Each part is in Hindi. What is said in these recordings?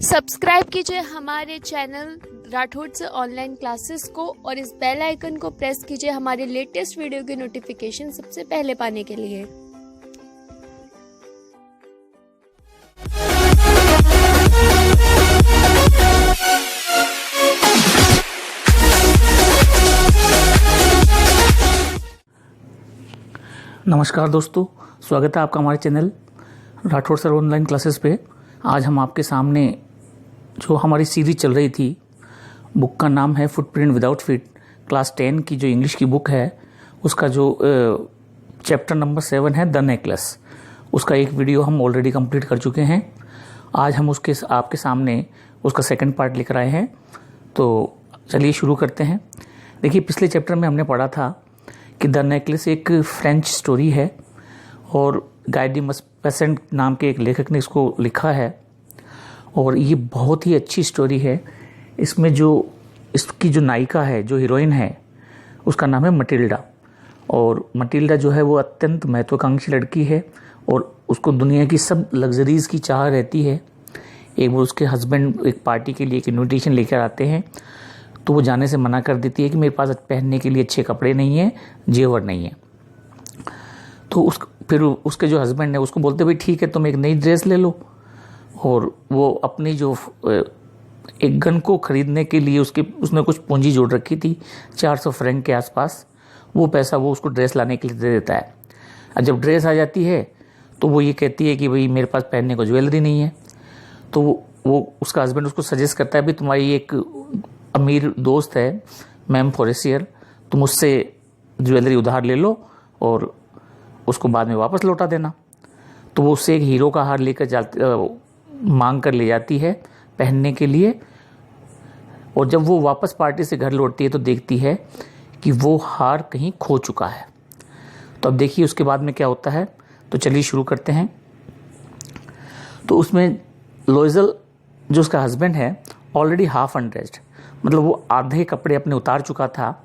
सब्सक्राइब कीजिए हमारे चैनल राठौड़ से ऑनलाइन क्लासेस को और इस बेल आइकन को प्रेस कीजिए हमारे लेटेस्ट वीडियो की नोटिफिकेशन सबसे पहले पाने के लिए। नमस्कार दोस्तों, स्वागत है आपका हमारे channel Rathore sir online classes पे। आज हम आपके सामने जो हमारी सीरीज चल रही थी, बुक का नाम है फुटप्रिंट विदाउट फीट। क्लास 10 की जो इंग्लिश की बुक है उसका जो चैप्टर नंबर 7 है द नेकलेस, उसका एक वीडियो हम ऑलरेडी कंप्लीट कर चुके हैं। आज हम उसके आपके सामने उसका सेकंड पार्ट लेकर आए हैं। तो चलिए शुरू करते हैं। देखिए, पिछले चैप्टर में हमने पढ़ा था कि द नेकलेस एक फ्रेंच स्टोरी है और गाय डी मॉसपेसेंट नाम के एक लेखक ने इसको लिखा है और ये बहुत ही अच्छी स्टोरी है। इसमें जो इसकी जो नायिका है, जो हीरोइन है, उसका नाम है मटिल्डा। और मटिल्डा जो है वो अत्यंत महत्वाकांक्षी लड़की है और उसको दुनिया की सब लग्जरीज़ की चाह रहती है। एक वो उसके हस्बैंड एक पार्टी के लिए एक इन्विटेशन लेकर आते हैं तो वो जाने से मना कर देती है कि मेरे पास पहनने के लिए अच्छे कपड़े नहीं हैं, जेवर नहीं है। तो फिर उसके जो हस्बैंड है उसको बोलते भाई ठीक है, तुम एक नई ड्रेस ले लो। और वो अपनी जो एक गन को ख़रीदने के लिए उसने कुछ पूंजी जोड़ रखी थी 400 फ्रैंक के आसपास। वो पैसा वो उसको ड्रेस लाने के लिए दे देता है। और जब ड्रेस आ जाती है तो वो ये कहती है कि भाई मेरे पास पहनने को ज्वेलरी नहीं है। तो वो उसका हस्बैंड उसको सजेस्ट करता है भाई तुम्हारी एक अमीर दोस्त है मैम फोरेसियर, तुम उससे ज्वेलरी उधार ले लो और उसको बाद में वापस लौटा देना। तो वो उससे एक हीरो का हार लेकर मांग कर ले जाती है पहनने के लिए। और जब वो वापस पार्टी से घर लौटती है तो देखती है कि वो हार कहीं खो चुका है। तो अब देखिए उसके बाद में क्या होता है। तो चलिए शुरू करते हैं। तो उसमें लोइजल जो उसका हस्बैंड है ऑलरेडी हाफ अनड्रेस्ड, मतलब वो आधे कपड़े अपने उतार चुका था।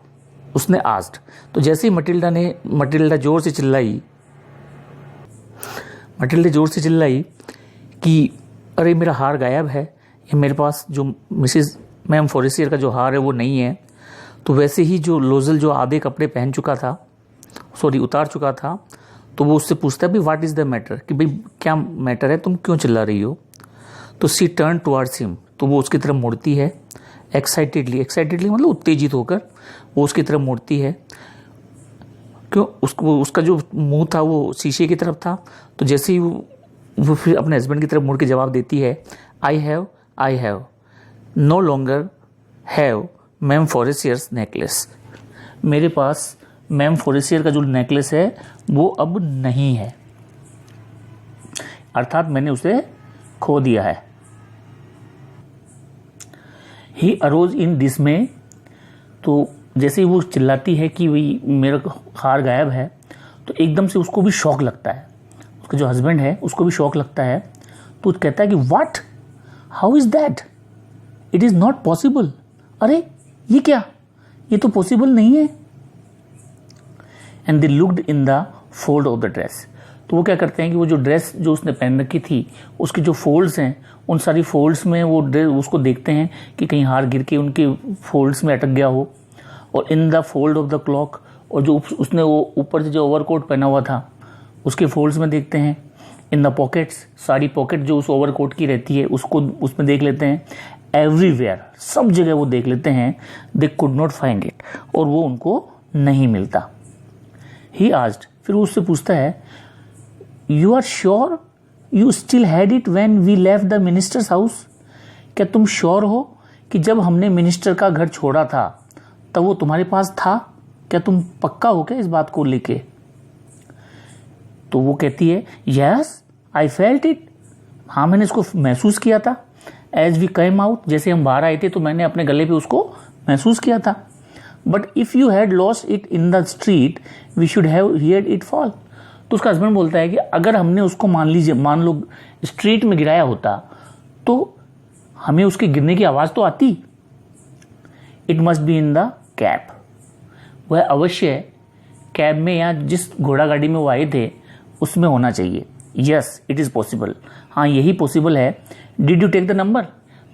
उसने आस्क्ड, तो जैसे ही मटिल्डा जोर से चिल्लाई कि अरे मेरा हार गायब है, ये मेरे पास जो मिसेस मैम फोरेसियर का जो हार है वो नहीं है। तो वैसे ही जो लोजल जो आधे कपड़े उतार चुका था, तो वो उससे पूछता है भाई व्हाट इज़ द मैटर, कि भाई क्या मैटर है, तुम क्यों चिल्ला रही हो। तो सी टर्न टुवर्ड्स हिम, तो वो उसकी तरफ मुड़ती है एक्साइटेडली मतलब उत्तेजित होकर वो उसकी तरफ मुड़ती है। क्यों, उसका जो मुंह था वो शीशे की तरफ था। तो जैसे ही वो फिर अपने हस्बैंड की तरफ मुड़ के जवाब देती है, I have no longer have ma'am Forestier's necklace. मेरे पास मैम फोरेसियर का जो नेकलेस है वो अब नहीं है, अर्थात मैंने उसे खो दिया है। ही अरोज इन डिसमे, तो जैसे ही वो चिल्लाती है कि भाई मेरा हार गायब है, तो एकदम से उसको भी शौक लगता है। उसका जो हस्बैंड है उसको भी शौक लगता है। तो कहता है कि what, how is that, it is not possible. अरे ये क्या, ये तो पॉसिबल नहीं है। And they looked in the fold of the dress, तो वो क्या करते हैं कि वो जो ड्रेस जो उसने पहन रखी थी उसके जो फोल्ड्स हैं उन सारी फोल्ड्स में वो ड्रेस उसको देखते हैं कि कहीं हार गिर के उनके फोल्ड्स में अटक गया हो। और in the fold of the clock, और जो उसने वो ऊपर से जो ओवरकोट पहना हुआ था उसके फोल्ड्स में देखते हैं। इन द पॉकेट्स, सारी पॉकेट जो उस ओवरकोट की रहती है उसको उसमें देख लेते हैं। एवरीवेयर, सब जगह वो देख लेते हैं। They could not find it, और वो उनको नहीं मिलता। ही आस्क्ड, फिर वो उससे पूछता है, you are sure you still had it when we left the minister's house. क्या तुम श्योर हो कि जब हमने मिनिस्टर का घर छोड़ा था तब वो तुम्हारे पास था? क्या तुम पक्का हो क्या इस बात को लेके? तो वो कहती है, यस आई फेल्ट इट, हाँ मैंने इसको महसूस किया था। एज वी केम आउट, जैसे हम बाहर आए थे तो मैंने अपने गले पे उसको महसूस किया था। But if you had lost it in the street we should have heard it fall. तो उसका हस्बैंड बोलता है कि अगर हमने उसको मान लो स्ट्रीट में गिराया होता तो हमें उसके गिरने की आवाज़ तो आती। It must be in the cab, वह अवश्य कैब में या जिस घोड़ा गाड़ी में वो आए थे उसमें होना चाहिए। यस इट इज़ पॉसिबल, हाँ यही पॉसिबल है। Did you take the number,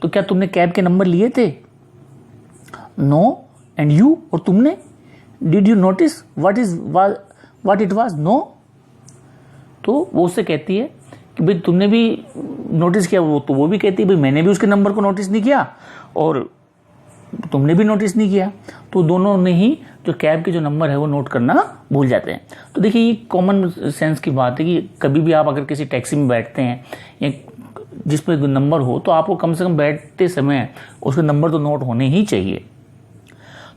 तो क्या तुमने कैब के नंबर लिए थे? नो. एंड यू, और तुमने? Did you notice what it was? No. तो वो उससे कहती है कि भाई तुमने भी नोटिस किया? वो भी कहती है भाई मैंने भी उसके नंबर को नोटिस नहीं किया और तुमने भी नोटिस नहीं किया. तो दोनों ने ही जो कैब के जो नंबर है वो नोट करना भूल जाते हैं. तो देखिए ये कॉमन सेंस की बात है कि कभी भी आप अगर किसी टैक्सी में बैठते हैं या जिसमें नंबर हो तो आपको कम से कम बैठते समय उसके नंबर तो नोट होने ही चाहिए.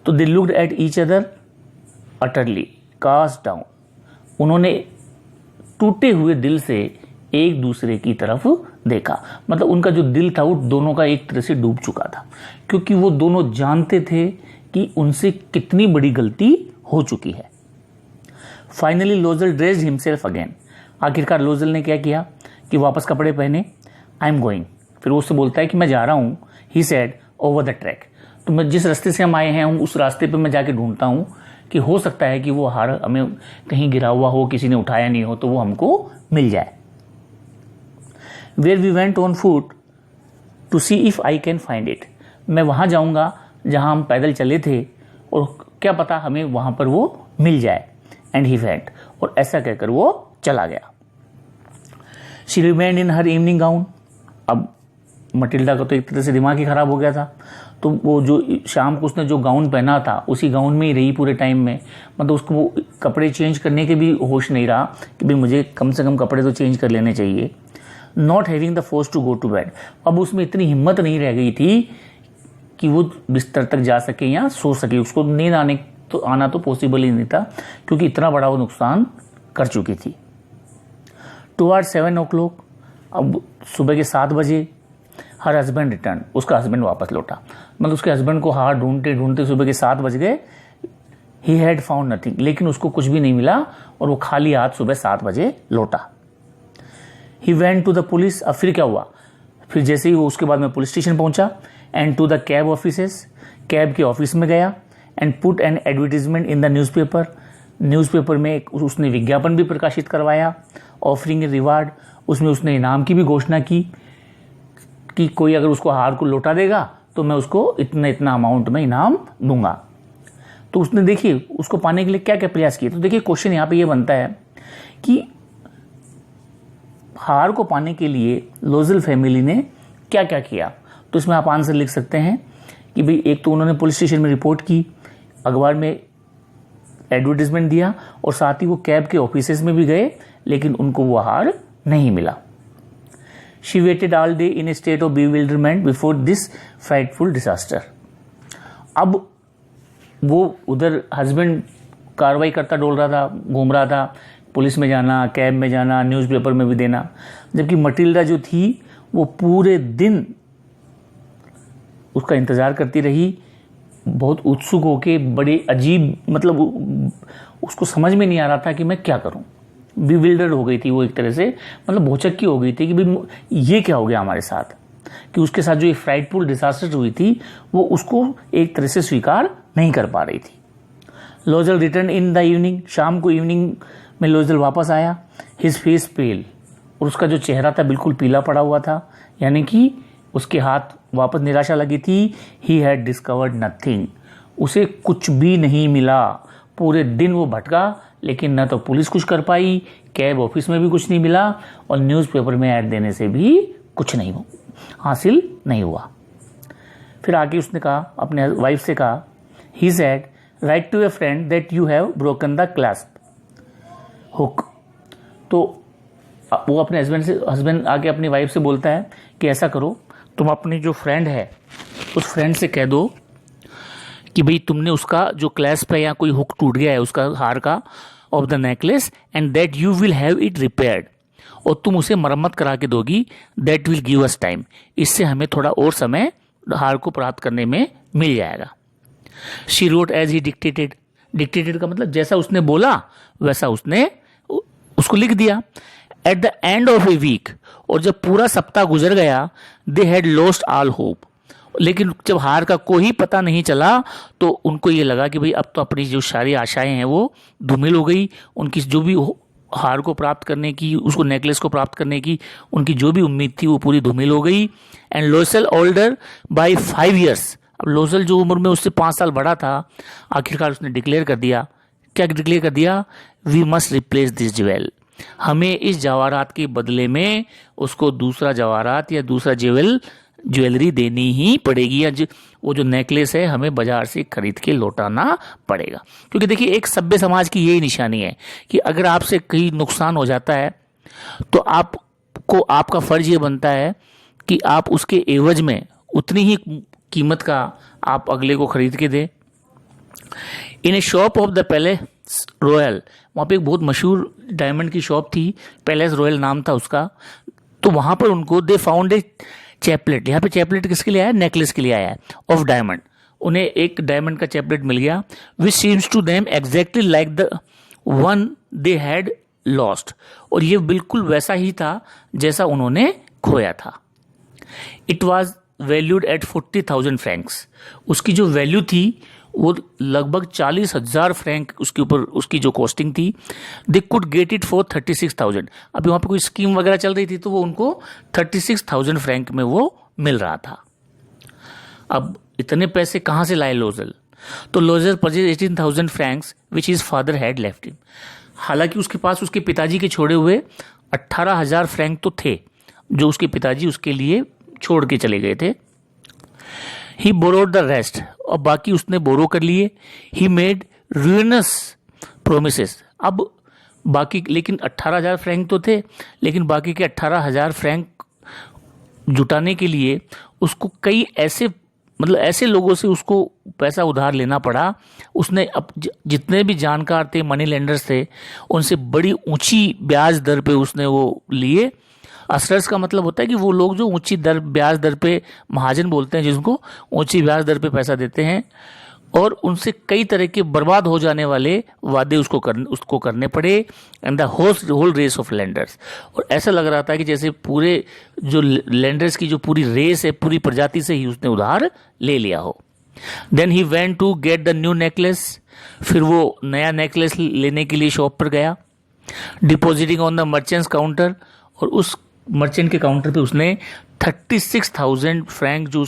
तो they looked at each other utterly cast down. उन्होंने टूटे हुए दिल से एक दूसरे की तरफ देखा. मतलब उनका जो दिल था वो दोनों का एक तरह से डूब चुका था, क्योंकि वो दोनों जानते थे कि उनसे कितनी बड़ी गलती हो चुकी है. Finally Loisel dressed himself again. आखिरकार लोजल ने क्या किया कि वापस कपड़े पहने. I am going. फिर वो उससे बोलता है कि मैं जा रहा हूँ. He said over the track. तो मैं जिस रास्ते से हम आए हैं उस रास्ते पे मैं जाके ढूंढता हूँ कि हो सकता है कि वो हार हमें कहीं गिरा हुआ हो, किसी ने उठाया नहीं हो, तो वो हमको मिल जाए. Where we went on foot to see if I can find it. मैं वहाँ जाऊँगा जहाँ हम पैदल चले थे और क्या पता हमें वहाँ पर वो मिल जाए. And he went. और ऐसा कहकर वो चला गया. She remained in her evening gown. अब मटिल्डा का तो एक तरह से दिमाग ही खराब हो गया था. तो वो जो शाम को उसने जो गाउन पहना था उसी गाउन में ही रही पूरे टाइम में. मतलब उसको वो कपड़े चेंज करने के भी होश नहीं रहा कि भाई मुझे कम से कम कपड़े तो चेंज कर लेने चाहिए. Not having the force to go to bed. अब उसमें इतनी हिम्मत नहीं रह गई थी कि वो बिस्तर तक जा सके या सो सके. उसको नींद आना तो पॉसिबल ही नहीं था, क्योंकि इतना बड़ा वो नुकसान कर चुकी थी. टुवर्ड 7 o'clock, अब सुबह के 7 बजे, हर हस्बैंड रिटर्न. उसका हस्बैंड वापस लौटा. मतलब उसके हस्बैंड को हार ढूंढते ढूंढते सुबह के 7 बज गए. He had found nothing. लेकिन उसको कुछ भी नहीं मिला और वो खाली हाथ सुबह 7 बजे लौटा. He went to the police. अब फिर क्या हुआ? फिर जैसे ही वो उसके बाद में पुलिस स्टेशन पहुंचा. And to the cab offices. Cab के ऑफिस में गया. And put an advertisement in the newspaper. Newspaper में उसने विज्ञापन भी प्रकाशित करवाया. Offering a reward. उसमें उसने इनाम की भी घोषणा की कि कोई अगर उसको हार को लौटा देगा तो मैं उसको इतना अमाउंट में इनाम दूंगा. तो उसने देखिए उसको पाने के लिए क्या क्या प्रयास किए. तो देखिए क्वेश्चन यहाँ पे ये बनता है कि हार को पाने के लिए लोजल फैमिली ने क्या क्या किया. तो इसमें आप आंसर लिख सकते हैं कि भाई एक तो उन्होंने पुलिस स्टेशन में रिपोर्ट की, अखबार में एडवर्टीजमेंट दिया और साथ ही वो कैब के ऑफिसेज में भी गए, लेकिन उनको वो हार नहीं मिला. She weighted all day in A state of bewilderment before this frightful disaster. अब वो उधर हस्बैंड कार्रवाई करता डोल रहा था, घूम रहा था, पुलिस में जाना, कैब में जाना, न्यूज़पेपर में भी देना. जबकि मटिल्डा जो थी वो पूरे दिन उसका इंतज़ार करती रही, बहुत उत्सुक होके, बड़े अजीब, मतलब उसको समझ में नहीं आ रहा था कि मैं क्या करूं. बिविल्डर्ड हो गई थी वो एक तरह से, मतलब भौचक्की हो गई थी कि भाई ये क्या हो गया हमारे साथ, कि उसके साथ जो ये फ्राइटफुल डिजास्टर हुई थी वो उसको एक तरह से स्वीकार नहीं कर पा रही थी. लोजल रिटर्न इन द इवनिंग. शाम को इवनिंग में लोजल वापस आया. हिज फेस पेल. और उसका जो चेहरा था बिल्कुल पीला पड़ा हुआ था, यानी कि उसके हाथ वापस निराशा लगी थी. He had discovered nothing. उसे कुछ भी नहीं मिला. पूरे दिन वो भटका, लेकिन न तो पुलिस कुछ कर पाई, कैब ऑफिस में भी कुछ नहीं मिला और न्यूज़पेपर में ऐड देने से भी कुछ नहीं हासिल नहीं हुआ. फिर आगे उसने कहा, अपने वाइफ से कहा, he said write to a friend that you have broken the clasp hook. तो वो अपने हस्बैंड आके अपनी वाइफ से बोलता है कि ऐसा करो, तुम अपनी जो फ्रेंड है उस फ्रेंड से कह दो कि भाई तुमने उसका जो क्लैस्प है या कोई हुक टूट गया है उसका हार का, of the necklace, and that you will have it repaired. और तुम उसे मरम्मत करा के दोगी. That will give us time. इससे हमें थोड़ा और समय हार को प्राप्त करने में मिल जाएगा. She wrote as he dictated. Dictated का मतलब जैसा उसने बोला वैसा उसने उसको लिख दिया. At the end of a week. और जब पूरा सप्ताह गुजर गया, they had lost all hope. लेकिन जब हार का कोई पता नहीं चला तो उनको ये लगा कि भाई अब तो अपनी जो सारी आशाएं हैं वो धूमिल हो गई. उनकी जो भी हार को प्राप्त करने की, उसको नेकलेस को प्राप्त करने की उनकी जो भी उम्मीद थी वो पूरी धूमिल हो गई। एंड लोसेल ओल्डर बाय 5 years, अब लोसेल जो उम्र में उससे 5 साल बड़ा था, आखिरकार उसने डिक्लेयर कर दिया, क्या डिक्लेयर कर दिया, we must replace this jewel, हमें इस जवाहरात के बदले में उसको दूसरा जवाहरात या दूसरा ज्वेलरी देनी ही पड़ेगी, या वो जो नेकलेस है हमें बाजार से खरीद के लौटाना पड़ेगा। क्योंकि देखिए एक सभ्य समाज की यही निशानी है कि अगर आपसे कहीं नुकसान हो जाता है तो आपको, आपका फर्ज ये बनता है कि आप उसके एवज में उतनी ही कीमत का आप अगले को खरीद के दें। In a shop of the Palais Royal, वहाँ पे एक बहुत मशहूर डायमंड की शॉप थी, पैलेस रॉयल नाम था उसका, तो वहाँ पर उनको दे फाउंड ए चैपलेट, यहाँ पे चैपलेट किसके लिए आया, नेकलेस के लिए आया है, ऑफ डायमंड, उन्हें एक डायमंड का चैपलेट मिल गया, which seems to them exactly like the one they had lost, और ये बिल्कुल वैसा ही था जैसा उन्होंने खोया था। It was valued at 40,000 Franks, उसकी जो वैल्यू थी वो लगभग 40,000 फ्रैंक उसके ऊपर उसकी जो कॉस्टिंग थी। They could get it for 36,000, अभी वहाँ पे कोई स्कीम वगैरह चल रही थी तो वो उनको 36,000 फ्रैंक में वो मिल रहा था। अब इतने पैसे कहाँ से लाए लोजल, तो Loisel purchase 18,000 francs which his father had left him, हालांकि उसके पास उसके पिताजी के छोड़े हुए 18,000 फ्रैंक तो थे जो उसके पिताजी उसके लिए छोड़ के चले गए थे। ही बोरोड द रेस्ट, और बाकी उसने बोरो कर लिए। ही मेड ruinous promises, अब बाकी, लेकिन 18,000 फ्रैंक तो थे, लेकिन बाकी के 18,000 फ्रैंक जुटाने के लिए उसको कई ऐसे लोगों से उसको पैसा उधार लेना पड़ा। उसने अब जितने भी जानकार थे, मनी लेंडर्स थे, उनसे बड़ी ऊंची ब्याज दर पे उसने वो लिए। असरस का मतलब होता है कि वो लोग जो ऊंची ब्याज दर पे, महाजन बोलते हैं जिसको, ऊंची ब्याज दर पे पैसा देते हैं, और उनसे कई तरह के बर्बाद हो जाने वाले वादे उसको करने पड़े। And the whole race of lenders, और ऐसा लग रहा था कि जैसे पूरे जो लेंडर्स की जो पूरी रेस है, पूरी प्रजाति से ही उसने उधार ले लिया हो। Then he went to get the new necklace, फिर वो नया नेकलेस लेने के लिए शॉप पर गया। Depositing on the merchants counter, और उस मर्चेंट के काउंटर पे उसने 36,000 फ्रैंक जो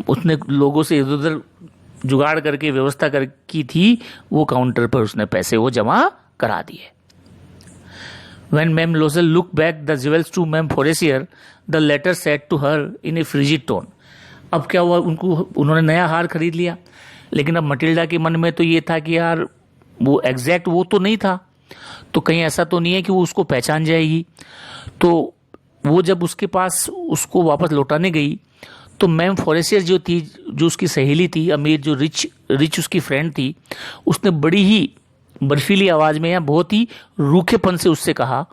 उसने लोगों से इधर उधर जुगाड़ करके व्यवस्था कर की थी, वो काउंटर पर उसने पैसे वो जमा करा दिए। When ma'am Loisel look back the jewels to ma'am Forestier, the latter said to her in a frigid tone, अब क्या हुआ, उन्होंने नया हार खरीद लिया, लेकिन अब मटिल्डा के मन में तो ये था कि यार वो एग्जैक्ट वो तो नहीं था, तो कहीं ऐसा तो नहीं है कि वो उसको पहचान जाएगी। तो वो जब उसके पास उसको वापस लौटाने गई तो मैम फोरेसियर जो थी, जो उसकी सहेली थी, अमीर, जो रिच उसकी फ्रेंड थी, उसने बड़ी ही बर्फीली आवाज़ में या बहुत ही रूखेपन से उससे कहा,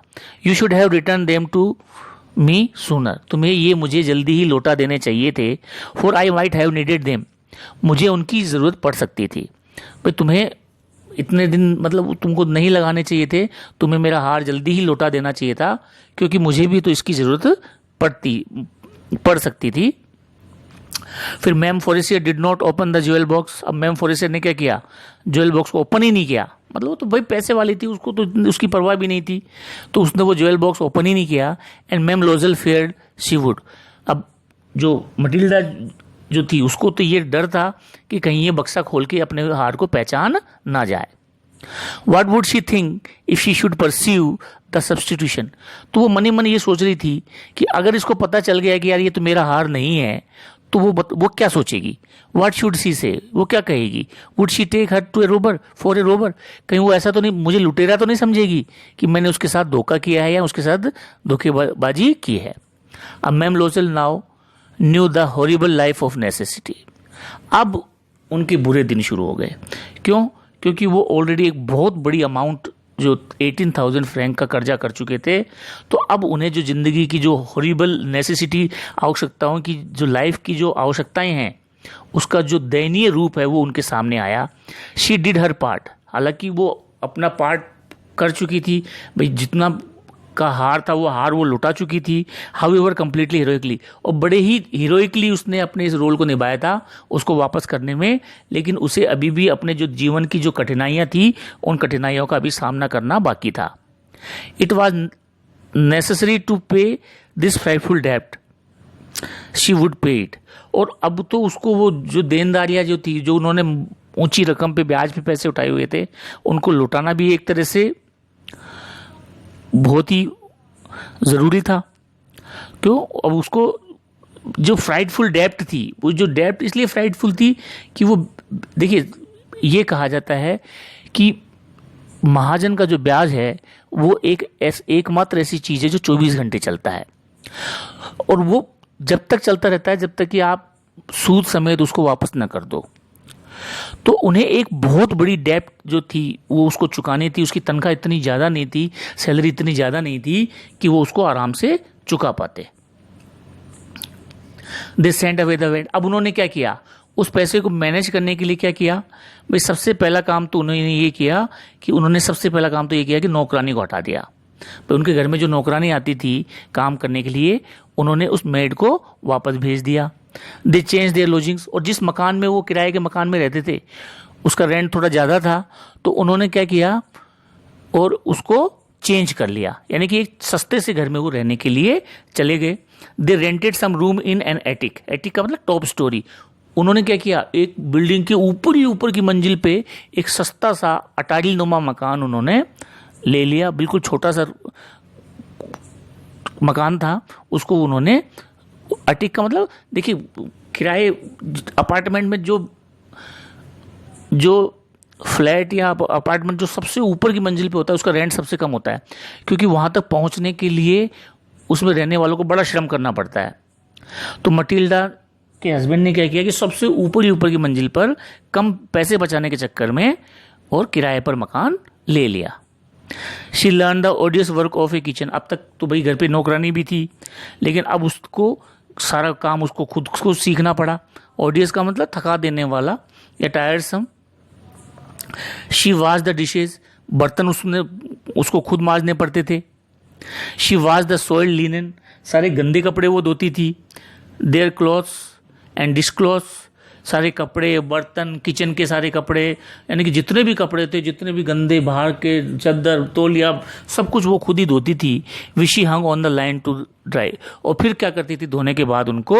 you should have return them to me sooner, तुम्हें ये मुझे जल्दी ही लौटा देने चाहिए थे। For I might have needed them, मुझे उनकी ज़रूरत पड़ सकती थी। भाई तुम्हें इतने दिन मतलब तुमको नहीं लगाने चाहिए थे, तुम्हें मेरा हार जल्दी ही लौटा देना चाहिए था, क्योंकि मुझे भी तो इसकी ज़रूरत पड़ सकती थी। फिर ma'am Forestier did not open the jewel box, अब मैम फोरेसियर ने क्या किया, ज्वेल बॉक्स को ओपन ही नहीं किया, मतलब वो तो भाई पैसे वाली थी, उसको तो उसकी परवाह भी नहीं थी, तो उसने वो ज्वेल बॉक्स ओपन ही नहीं किया। And ma'am Loisel feared she would, अब जो मटिल्डा जो थी उसको तो ये डर था कि कहीं ये बक्सा खोल के अपने हार को पहचान ना जाए। What would she think if she should pursue the substitution, तो वो मनी मन ये सोच रही थी कि अगर इसको पता चल गया कि यार ये तो मेरा हार नहीं है, तो वो क्या सोचेगी। What should she say, वो क्या कहेगी। Would she take her to a robber, for a robber, कहीं वो ऐसा तो नहीं, मुझे लुटेरा तो नहीं समझेगी कि मैंने उसके साथ धोखा किया है या उसके साथ धोखेबाजी की है। अब ma'am लोसेल now new the horrible life of necessity, अब उनके बुरे दिन शुरू हो गए। क्यों, क्योंकि वो ऑलरेडी एक बहुत बड़ी अमाउंट जो 18,000 फ्रैंक का कर्जा कर चुके थे, तो अब उन्हें जो ज़िंदगी की जो हॉरिबल नेसेसिटी, आवश्यकताओं की जो लाइफ की जो आवश्यकताएं हैं, उसका जो दयनीय रूप है वो उनके सामने आया। शी डिड हर पार्ट, हालांकि वो अपना पार्ट कर चुकी थी, भाई जितना का हार था, वो हार वो लुटा चुकी थी, हाउएवर कंप्लीटली हीरोइकली, और बड़े ही हीरोइकली उसने अपने इस रोल को निभाया था उसको वापस करने में। लेकिन उसे अभी भी अपने जो जीवन की जो कठिनाइयाँ थी उन कठिनाइयों का भी सामना करना बाकी था। इट वॉज नेसेसरी टू पे दिस फ्राइटफुल डेब्ट, शी वुड पे इट। और अब तो उसको वो जो देनदारियाँ जो थी, जो उन्होंने ऊंची रकम पे ब्याज पे पैसे उठाए हुए थे, उनको लौटाना भी एक तरह से बहुत ही ज़रूरी था। क्यों? अब उसको जो फ्राइटफुल डेब्ट थी, वो जो डेब्ट इसलिए फ्राइटफुल थी कि वो, देखिए ये कहा जाता है कि महाजन का जो ब्याज है वो एकमात्र ऐसी चीज़ है जो 24 घंटे चलता है, और वो जब तक चलता रहता है जब तक कि आप सूद समेत उसको वापस न कर दो। तो उन्हें एक बहुत बड़ी डेब्ट जो थी वो उसको चुकानी थी। उसकी तनख्वाह इतनी ज़्यादा नहीं थी, सैलरी इतनी ज़्यादा नहीं थी कि वो उसको आराम से चुका पाते। They send away the wait. अब उन्होंने क्या किया, उस पैसे को मैनेज करने के लिए क्या किया भाई, सबसे पहला काम तो उन्होंने ये किया कि नौकरानी को हटा दिया। तो उनके घर में जो नौकरानी आती थी काम करने के लिए, उन्होंने उस मेड को वापस भेज दिया। They change their lodgings. और जिस मकान में वो किराए के मकान में रहते थे उसका रेंट थोड़ा ज़्यादा था, तो उन्होंने क्या किया और उसको चेंज कर लिया, यानी कि एक सस्ते से घर में वो रहने के लिए चले गए। They rented some room in an attic. Attic का मतलब टॉप स्टोरी। उन्होंने क्या किया, एक बिल्डिंग के ऊपर की मंजिल पे एक सस्ता सा अटारी नुमा मकान उन्होंने ले लिया। बिल्कुल छोटा सा मकान था, उसको उन्होंने, अटिक का मतलब देखिए किराए अपार्टमेंट में जो फ्लैट या अपार्टमेंट जो सबसे ऊपर की मंजिल पे होता है उसका रेंट सबसे कम होता है, क्योंकि वहाँ तक पहुँचने के लिए उसमें रहने वालों को बड़ा श्रम करना पड़ता है। तो मटिल्डा के हस्बैंड ने क्या किया कि सबसे ऊपर की मंजिल पर कम पैसे बचाने के चक्कर में और किराए पर मकान ले लिया। She learn the ऑडियस work of A kitchen. अब तक तो भाई घर पे नौकरानी भी थी, लेकिन अब उसको सारा काम उसको खुद को सीखना पड़ा। ऑडियस का मतलब थका देने वाला या tiresome. She wash the dishes. बर्तन उसको खुद मांजने पड़ते थे। She wash the soiled linen. सारे गंदे कपड़े वो धोती थी। Their clothes and dish cloths. सारे कपड़े, बर्तन, किचन के सारे कपड़े, यानी कि जितने भी कपड़े थे, जितने भी गंदे बाहर के, चादर, तौलिया, सब कुछ वो खुद ही धोती थी। Which she hung on the line to dry. और फिर क्या करती थी, धोने के बाद उनको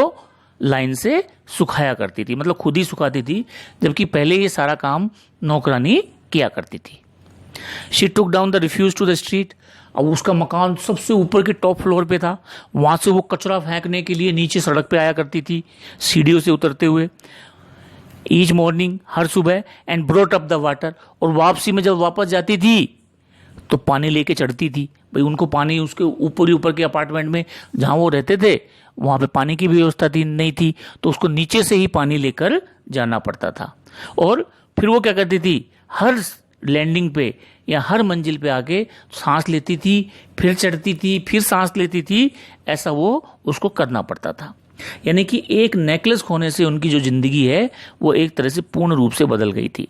लाइन से सुखाया करती थी, मतलब खुद ही सुखाती थी, जबकि पहले ये सारा काम नौकरानी किया करती थी। She took down the refuse to the street. अब उसका मकान सबसे ऊपर के टॉप फ्लोर पे था, वहाँ से वो कचरा फेंकने के लिए नीचे सड़क पे आया करती थी सीढ़ियों से उतरते हुए। ईच मॉर्निंग, हर सुबह, and brought up the water. और वापसी में जब वापस जाती थी तो पानी लेके चढ़ती थी। भाई उनको पानी उसके ऊपर के अपार्टमेंट में जहाँ वो रहते थे वहाँ पे पानी की व्यवस्था नहीं थी, तो उसको नीचे से ही पानी लेकर जाना पड़ता था। और फिर वो क्या करती थी, हर लैंडिंग पे या हर मंजिल पे आके सांस लेती थी, फिर चढ़ती थी, फिर सांस लेती थी, ऐसा वो उसको करना पड़ता था। यानी कि एक नेकलेस खोने से उनकी जो जिंदगी है वो एक तरह से पूर्ण रूप से बदल गई थी।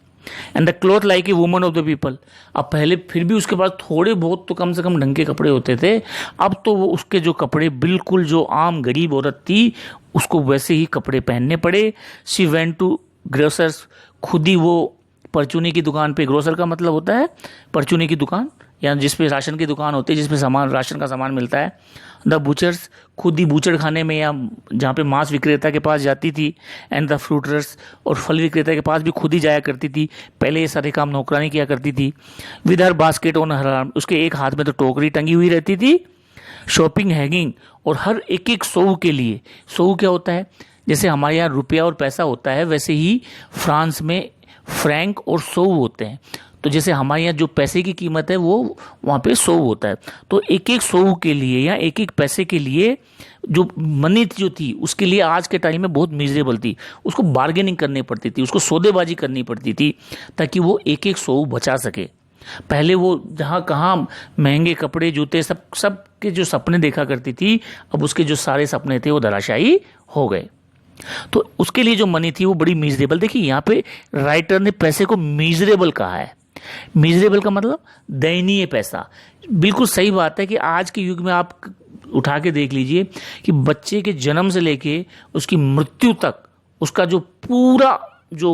And the cloth like a woman of the people. अब पहले फिर भी उसके पास थोड़े बहुत तो कम से कम ढंग के कपड़े होते थे, अब तो वो उसके जो कपड़े बिल्कुल जो आम गरीब औरत थी उसको वैसे ही कपड़े पहनने पड़े। She went to grocers. खुद ही वो परचूनी की दुकान पे, ग्रोसर का मतलब होता है परचूनी की दुकान, या जिसपे राशन की दुकान होती है, जिसमें राशन का सामान मिलता है। द बूचर्स, खुद ही बूचर खाने में या जहाँ पे मांस विक्रेता के पास जाती थी। एंड द फ्रूटर्स, और फल विक्रेता के पास भी खुद ही जाया करती थी। पहले ये सारे काम नौकरानी किया करती थी। With her basket on her arm, उसके एक हाथ में तो टोकरी टंगी हुई रहती थी। शॉपिंग हैंगिंग, और हर एक सौ के लिए, सौ क्या होता है, जैसे हमारे यहाँ रुपया और पैसा होता है वैसे ही फ्रांस में फ्रैंक और सौ होते हैं। तो जैसे हमारे यहाँ जो पैसे की कीमत है वो वहाँ पे 100 होता है, तो एक एक 100 के लिए या एक एक पैसे के लिए जो मनी जो थी उसके लिए आज के टाइम में बहुत मिजरेबल थी। उसको बार्गेनिंग करनी पड़ती थी, उसको सौदेबाजी करनी पड़ती थी ताकि वो एक एक 100 बचा सके। पहले वो जहाँ कहाँ महंगे कपड़े, जूते, सब के जो सपने देखा करती थी, अब उसके जो सारे सपने थे वो धराशायी हो गए। तो उसके लिए जो मनी थी वो बड़ी मिजरेबल, देखिए यहाँ पे राइटर ने पैसे को मिजरेबल कहा है, मिजरेबल का मतलब दयनीय पैसा। बिल्कुल सही बात है कि आज के युग में आप उठा के देख लीजिए कि बच्चे के जन्म से लेके उसकी मृत्यु तक उसका जो पूरा जो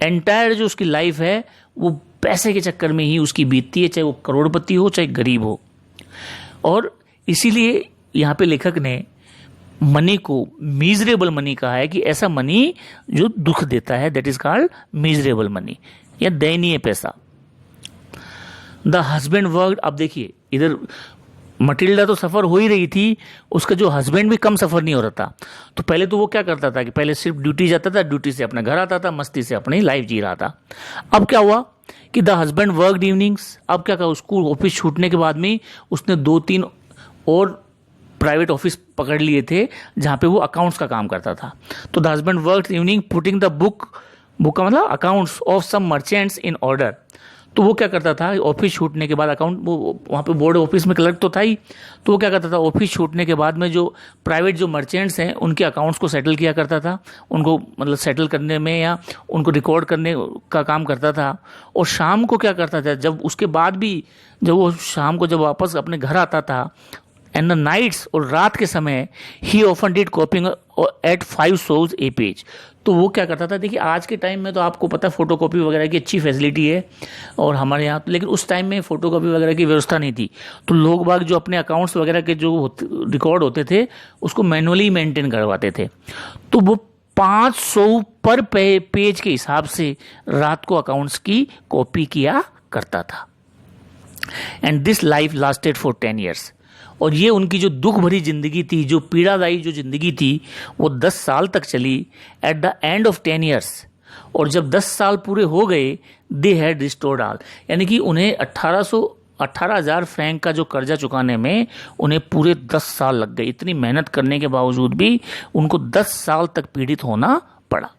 एंटायर जो उसकी लाइफ है वो पैसे के चक्कर में ही उसकी बीतती है, चाहे वो करोड़पति हो चाहे गरीब हो। और इसीलिए यहाँ पे लेखक ने मनी को मिजरेबल मनी कहा है कि ऐसा मनी जो दुख देता है, that is called miserable money या दयनीय पैसा। द हस्बैंड वर्कड, अब देखिए इधर मटिल्डा तो सफ़र हो ही रही थी, उसका जो हस्बैंड भी कम सफ़र नहीं हो रहा था। तो पहले तो वो क्या करता था कि पहले सिर्फ ड्यूटी जाता था, ड्यूटी से अपने घर आता था, मस्ती से अपनी लाइफ जी रहा था। अब क्या हुआ कि द हस्बैंड वर्कड इवनिंग्स, अब क्या कहा, स्कूल ऑफिस छूटने के बाद में उसने 2-3 और प्राइवेट ऑफिस पकड़ लिए थे जहाँ पे वो अकाउंट्स का काम करता था। तो the husband worked evening putting the book का मतलब accounts of some merchants in order. तो वो क्या करता था, ऑफिस छूटने के बाद अकाउंट, वो वहाँ पे बोर्ड ऑफिस में क्लर्क तो था ही, तो वो क्या करता था, ऑफिस छूटने के बाद में जो प्राइवेट जो मर्चेंट्स हैं उनके अकाउंट्स को सेटल किया करता था, उनको मतलब सेटल करने में या उनको रिकॉर्ड करने का काम करता था। और शाम को क्या करता था, जब उसके बाद भी जब वो शाम को जब वापस अपने घर आता था एंड द नाइट्स, और रात के समय he often did copying at 5 sous a page. तो वो क्या करता था, देखिए आज के टाइम में तो आपको पता है फोटो कॉपी वगैरह की अच्छी फैसिलिटी है और हमारे यहाँ, लेकिन उस टाइम में फोटो कॉपी वगैरह की व्यवस्था नहीं थी। तो लोग बाग जो अपने अकाउंट्स वगैरह के जो रिकॉर्ड होते थे उसको मैनुअली मेंटेन करवाते थे। तो वो 500 पर पेज के हिसाब से रात को अकाउंट्स की कॉपी किया करता था। And this life lasted for 10 years। और ये उनकी जो दुख भरी ज़िंदगी थी, जो पीड़ादायी जो ज़िंदगी थी, वो 10 साल तक चली। Eight the end of 10 years, और जब 10 साल पूरे हो गए, दे हैड रिस्टोर्ड ऑल, यानी कि उन्हें 18,000 फ्रैंक का जो कर्जा चुकाने में उन्हें पूरे 10 साल लग गए। इतनी मेहनत करने के बावजूद भी उनको 10 साल तक पीड़ित होना पड़ा।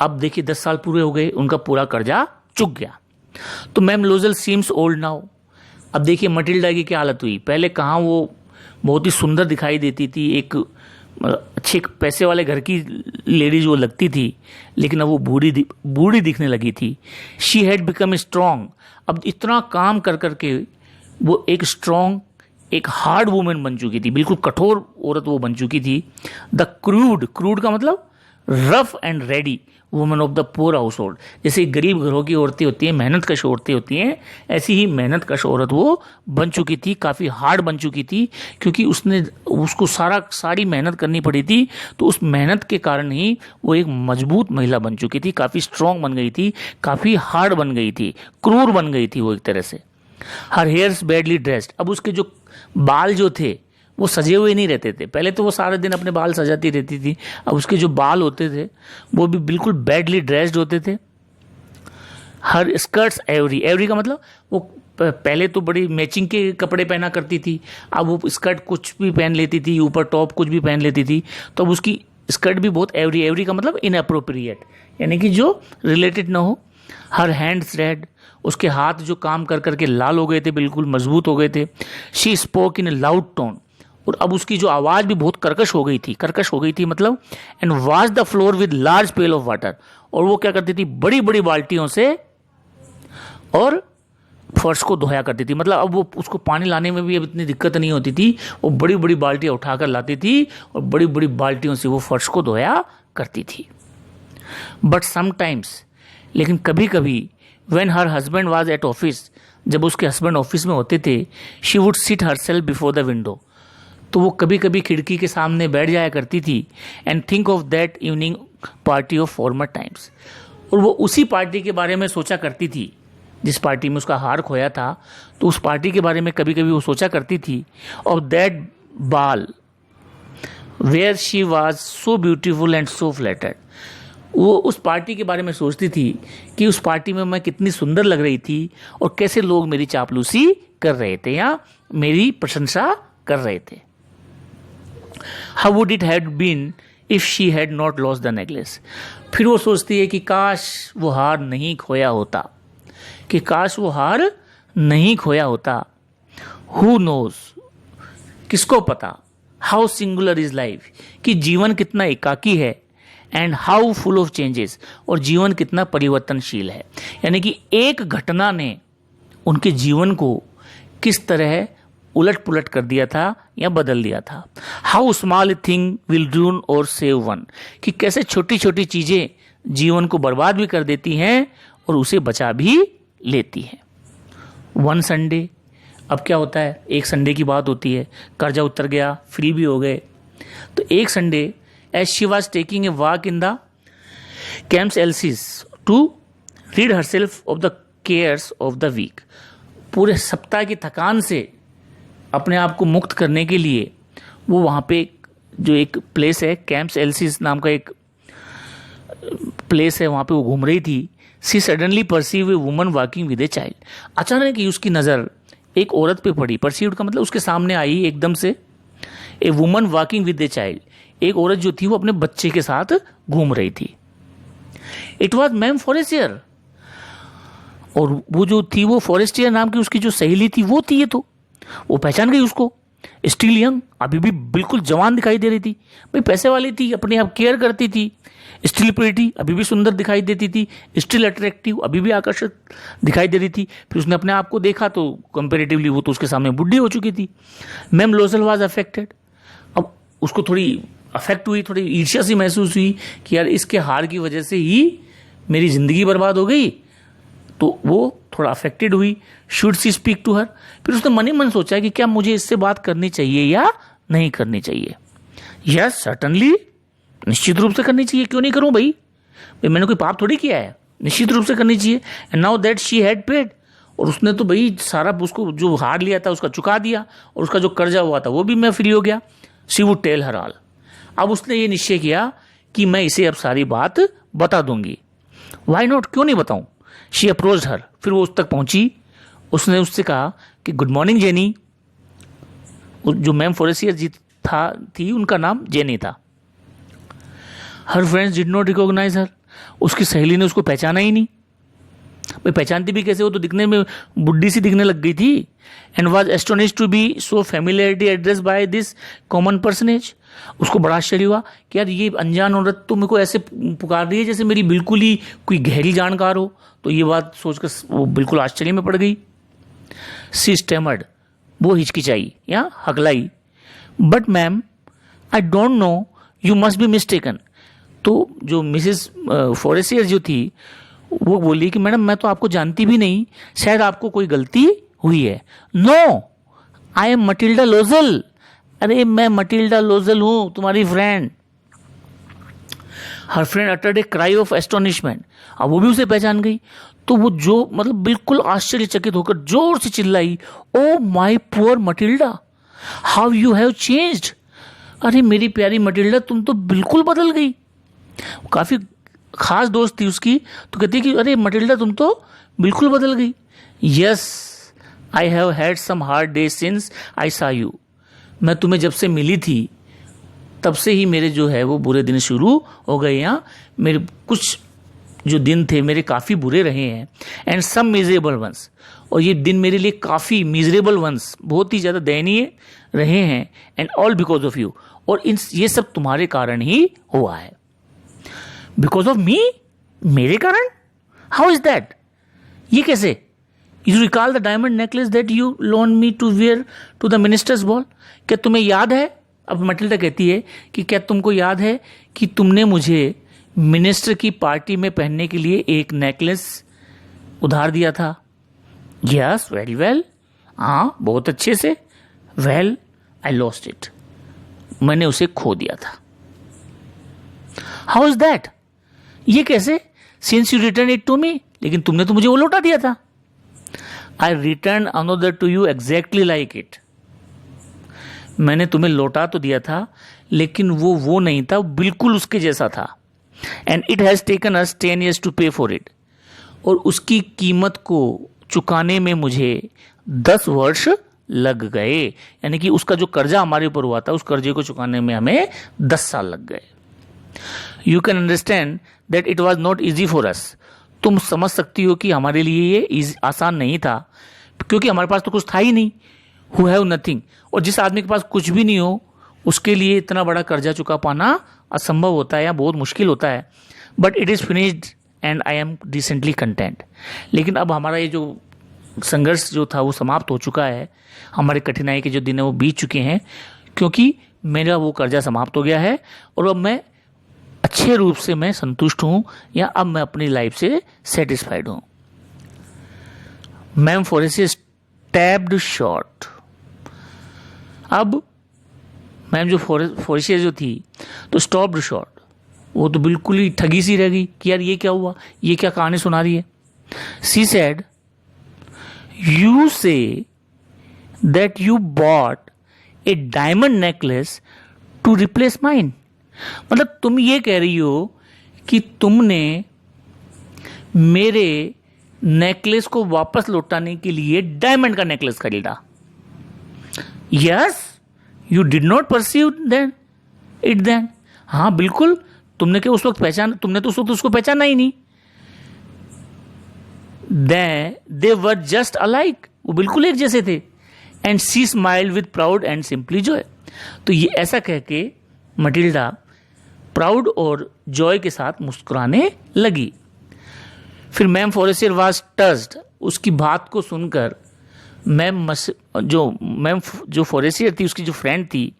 अब देखिए 10 साल पूरे हो गए, उनका पूरा कर्जा चुक गया। तो मैम लोजल सीम्स ओल्ड नाउ। अब देखिए मटिल्डा की क्या हालत हुई। पहले कहाँ वो बहुत ही सुंदर दिखाई देती थी, एक अच्छे पैसे वाले घर की लेडीज वो लगती थी, लेकिन अब वो बूढ़ी दिखने लगी थी। शी हैड बिकम स्ट्रॉन्ग, अब इतना काम कर करके वो एक स्ट्रॉन्ग, एक हार्ड वुमेन बन चुकी थी, बिल्कुल कठोर औरत वो बन चुकी थी। द क्रूड का मतलब rough and ready women of the poor house hold. जैसे गरीब घरों की औरतें होती हैं, मेहनत कश औरतें होती हैं, ऐसी ही मेहनत कश औरत वो बन चुकी थी, काफ़ी हार्ड बन चुकी थी, क्योंकि उसको सारी मेहनत करनी पड़ी थी। तो उस मेहनत के कारण ही वो एक मजबूत महिला बन चुकी थी, काफ़ी स्ट्रांग बन गई थी, काफ़ी हार्ड बन गई थी, क्रूर बन गई थी वो एक तरह से। हर हेयर्स बैडली ड्रेस्ड, अब उसके जो बाल जो थे वो सजे हुए नहीं रहते थे। पहले तो वो सारा दिन अपने बाल सजाती रहती थी, अब उसके जो बाल होते थे वो भी बिल्कुल बैडली ड्रेस्ड होते थे। हर स्कर्ट्स एवरी का मतलब वो पहले तो बड़ी मैचिंग के कपड़े पहना करती थी, अब वो स्कर्ट कुछ भी पहन लेती थी, ऊपर टॉप कुछ भी पहन लेती थी, तो अब उसकी स्कर्ट भी बहुत एवरी का मतलब इनअप्रोप्रिएट, यानी कि जो रिलेटेड ना हो। हर हैंड्स रेड, उसके हाथ जो काम कर करके लाल हो गए थे, बिल्कुल मजबूत हो गए थे। She spoke in A loud tone, और अब उसकी जो आवाज़ भी बहुत कर्कश हो गई थी मतलब। And wash the floor with large pail of water, और वो क्या करती थी, बड़ी बड़ी बाल्टियों से और फर्श को धोया करती थी। मतलब अब वो उसको पानी लाने में भी अब इतनी दिक्कत नहीं होती थी, वो बड़ी बड़ी बाल्टियाँ उठाकर लाती थी और बड़ी बड़ी बाल्टियों से वो फर्श को धोया करती थी। बट समटाइम्स, लेकिन कभी कभी, when her husband was at office, जब उसके हस्बैंड ऑफिस में होते थे, she would sit herself before the window, तो वो कभी कभी खिड़की के सामने बैठ जाया करती थी। And think of that evening party of former times, और वो उसी पार्टी के बारे में सोचा करती थी जिस पार्टी में उसका हार खोया था, तो उस पार्टी के बारे में कभी कभी वो सोचा करती थी। Of that ball where she was so beautiful and so flattered, वो उस पार्टी के बारे में सोचती थी कि उस पार्टी में मैं कितनी सुंदर लग रही थी और कैसे लोग मेरी चापलूसी कर रहे थे या मेरी प्रशंसा कर रहे थे। How would it have been if she had not lost the necklace? फिर वो सोचती है कि काश वो हार नहीं खोया होता, Who knows? किसको पता? How singular is life? कि जीवन कितना एकाकी है। And how full of changes, और जीवन कितना परिवर्तनशील है। यानी कि एक घटना ने उनके जीवन को किस तरह उलट पुलट कर दिया था या बदल दिया था। हाउ स्मॉल थिंग विल रूइन और सेव वन, कि कैसे छोटी छोटी चीजें जीवन को बर्बाद भी कर देती हैं और उसे बचा भी लेती हैं। वन संडे, अब क्या होता है, एक संडे की बात होती है, कर्जा उतर गया, फ्री भी हो गए। तो एक Sunday as she was taking a walk in the Champs Elysees to read herself of the cares of the week, पूरे सप्ताह की थकान से अपने आप को मुक्त करने के लिए वो वहाँ पे जो एक प्लेस है, कैंप्स एल्सिस नाम का एक प्लेस है, वहाँ पे वो घूम रही थी। She suddenly perceive a woman walking with a child, अचानक ही उसकी नज़र एक औरत पे पड़ी। परसीव्ड का मतलब उसके सामने आई एकदम से। ए woman walking with a child, एक औरत जो थी वो अपने बच्चे के साथ घूम रही थी। इट वॉज मैम फॉरेस्टियर, और वो जो थी वो फॉरेस्टियर नाम की उसकी जो सहेली थी वो थी। ये तो वो पहचान गई उसको। स्टिल यंग, अभी भी बिल्कुल जवान दिखाई दे रही थी भाई, पैसे वाली थी, अपने आप केयर करती थी। स्टिल प्रिटी, अभी भी सुंदर दिखाई देती थी। स्टिल अट्रैक्टिव, अभी भी आकर्षक दिखाई दे रही थी। फिर उसने अपने आप को देखा तो कंपेरेटिवली वो तो उसके सामने बुढ़ी हो चुकी थी। मैम लोजल वाज अफेक्टेड, अब उसको थोड़ी अफेक्ट हुई, थोड़ी ईर्ष्या सी महसूस हुई कि यार इसके हार की वजह से ही मेरी जिंदगी बर्बाद हो गई, तो वो थोड़ा अफेक्टेड हुई। Should she speak to her, फिर उसने मन ही मन सोचा कि क्या मुझे इससे बात करनी चाहिए या नहीं करनी चाहिए। यस सर्टनली, निश्चित रूप से करनी चाहिए, क्यों नहीं करूं भाई, मैंने कोई पाप थोड़ी किया है, निश्चित रूप से करनी चाहिए। And now that she had paid, और उसने तो भाई सारा उसको जो हार लिया था उसका चुका दिया, और उसका जो कर्जा हुआ था वो भी मैं फ्री हो गया। She would tell her all, अब उसने ये निश्चय किया कि मैं इसे अब सारी बात बता दूंगी। वाई नॉट, क्यों नहीं बताऊं। शी अप्रोच्ड हर, फिर वो उस तक पहुंची। उसने उससे कहा कि गुड मॉर्निंग जेनी। जो मैम फॉरेस्टियर जी थी उनका नाम जेनी था। Her friends did not recognise her, उसकी सहेली ने उसको पहचाना ही नहीं। भाई पहचानती भी कैसे, वो तो दिखने में बुढ़ी सी दिखने लग गई थी। And was astonished to be so familiarity address by this common personage, उसको बड़ा आश्चर्य हुआ कि यार ये अनजान औरत तो मेरे को ऐसे पुकार रही है जैसे मेरी बिल्कुल ही कोई गहरी जानकार हो। तो ये बात सोचकर वो बिल्कुल आश्चर्य में पड़ गई। सी स्टैमर्ड, वो हिचकिचाई या हकलाई, but ma'am I don't know, you must be mistaken. तो जो मिसेस फॉरेस्टियर जो थी वो बोली कि मैडम मैं तो आपको जानती भी नहीं, शायद आपको कोई गलती हुई है। नो, आई एम मटिल्डा लोजल, अरे मैं मटिल्डा लोजल हूं, तुम्हारी friend. Her friend uttered a cry of astonishment, अब वो भी उसे पहचान गई। तो वो जो मतलब बिल्कुल आश्चर्यचकित होकर जोर से चिल्लाई, oh my poor Matilda, how you have changed, अरे मेरी प्यारी मटिल्डा तुम तो बिल्कुल बदल गई। काफी खास दोस्त थी उसकी, तो कहती कि अरे मटिल्डा तुम तो बिल्कुल बदल गई। Yes I have had some hard days since I saw you, मैं तुम्हें जब से मिली थी तब से ही मेरे जो है वो बुरे दिन शुरू हो गए। यहाँ मेरे कुछ जो दिन थे मेरे काफ़ी बुरे रहे हैं। एंड सम मिजरेबल वंस, और ये दिन मेरे लिए काफ़ी मिजरेबल वंस, बहुत ही ज़्यादा दयनीय रहे हैं। And all because of you, और इन ये सब तुम्हारे कारण ही हुआ है। बिकॉज ऑफ मी, मेरे कारण, हाउ इज दैट, ये कैसे। You recall the diamond necklace that you loan me to wear to the minister's ball, क्या तुम्हें याद है। अब मटिल्डा कहती है कि क्या तुमको याद है कि तुमने मुझे मिनिस्टर की पार्टी में पहनने के लिए एक नेकलेस उधार दिया था। यस वेरी वेल, हाँ बहुत अच्छे से। वेल आई लॉस्ट इट, मैंने उसे खो दिया था। हाउ इज दैट, ये कैसे। Since you return it to me, लेकिन तुमने तो मुझे वो लौटा दिया था। I return another to you exactly like it, मैंने तुम्हें लौटा तो दिया था लेकिन वो नहीं था, बिल्कुल उसके जैसा था। And it has taken us 10 years to pay for it, और उसकी कीमत को चुकाने में मुझे 10 वर्ष लग गए। यानी कि उसका जो कर्जा हमारे ऊपर हुआ था उस कर्जे को चुकाने में हमें 10 साल लग गए। You can understand that it was not easy for us, तुम समझ सकती हो कि हमारे लिए ये आसान नहीं था, क्योंकि हमारे पास तो कुछ था ही नहीं। हु हैव नथिंग, और जिस आदमी के पास कुछ भी नहीं हो उसके लिए इतना बड़ा कर्जा चुका पाना असंभव होता है या बहुत मुश्किल होता है, but it is finished and I am decently content. लेकिन अब हमारा ये जो संघर्ष जो था वो समाप्त हो चुका है, हमारे कठिनाई के जो दिन है वो बीत चुके हैं, क्योंकि मेरा वो कर्जा समाप्त हो गया है और अब मैं अच्छे रूप से मैं संतुष्ट हूँ, या अब मैं अपनी लाइफ से सेटिस्फाइड हूँ। Ma'am Forestier stabbed short. अब मैम जो फोरेसियर जो थी तो स्टॉप्ड शॉर्ट, वो तो बिल्कुल ही ठगी सी रह गई कि यार ये क्या हुआ, ये क्या कहानी सुना रही है। She said, you say that you bought a diamond necklace to replace mine. मतलब तुम ये कह रही हो कि तुमने मेरे नेकलेस को वापस लौटाने के लिए डायमंड का नेकलेस खरीदा। Yes, you did not perceive then it then. हाँ बिल्कुल, तुमने क्या उस वक्त तुमने तो उस वक्त उसको पहचाना ही नहीं। दे वर जस्ट अलाइक, वो बिल्कुल एक जैसे थे। And she smiled with proud and simply Joy. तो ये ऐसा कह के मटिल्डा प्राउड और जॉय के साथ मुस्कुराने लगी। फिर मैम फोरेसियर वाज टच्ड। उसकी बात को सुनकर मैम जो फोरेसियर थी, उसकी जो फ्रेंड थी,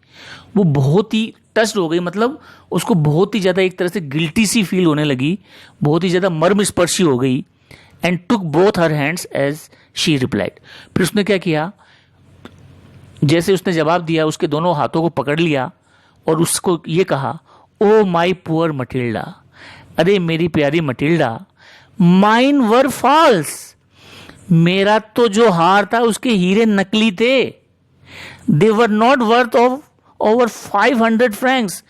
वो बहुत ही टच्ड हो गई। मतलब उसको बहुत ही ज़्यादा एक तरह से गिल्टी सी फील होने लगी, बहुत ही ज़्यादा मर्मस्पर्शी हो गई। And took both her hands as she replied. फिर उसने क्या किया, जैसे उसने जवाब दिया, उसके दोनों हाथों को पकड़ लिया और उसको ये कहा, ओ माई पुअर मटिल्डा, अरे मेरी प्यारी मटिल्डा, माइन वर फॉल्स, मेरा तो जो हार था उसके हीरे नकली थे। They were not worth of over 500 francs,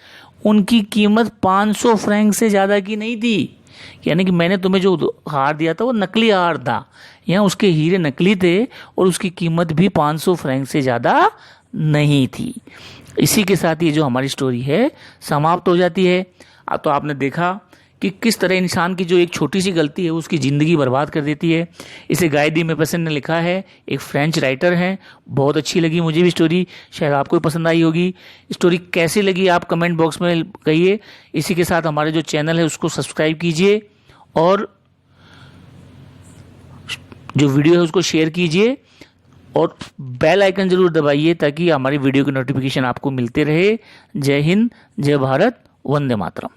उनकी कीमत 500 फ्रैंक से ज़्यादा की नहीं थी। यानी कि मैंने तुम्हें जो हार दिया था वो नकली हार था, यहाँ उसके हीरे नकली थे और उसकी कीमत भी 500 फ्रैंक से ज़्यादा नहीं थी। इसी के साथ ये जो हमारी स्टोरी है समाप्त हो जाती है। तो आपने देखा कि किस तरह इंसान की जो एक छोटी सी गलती है उसकी ज़िंदगी बर्बाद कर देती है। इसे गाय दी मेपसन ने लिखा है, एक फ्रेंच राइटर हैं। बहुत अच्छी लगी मुझे भी स्टोरी, शायद आपको भी पसंद आई होगी। स्टोरी कैसी लगी आप कमेंट बॉक्स में कहिए। इसी के साथ हमारे जो चैनल है उसको सब्सक्राइब कीजिए और जो वीडियो है उसको शेयर कीजिए और बेल आइकन जरूर दबाइए ताकि हमारी वीडियो की नोटिफिकेशन आपको मिलते रहे। जय हिंद, जय भारत, वंदे मातरम।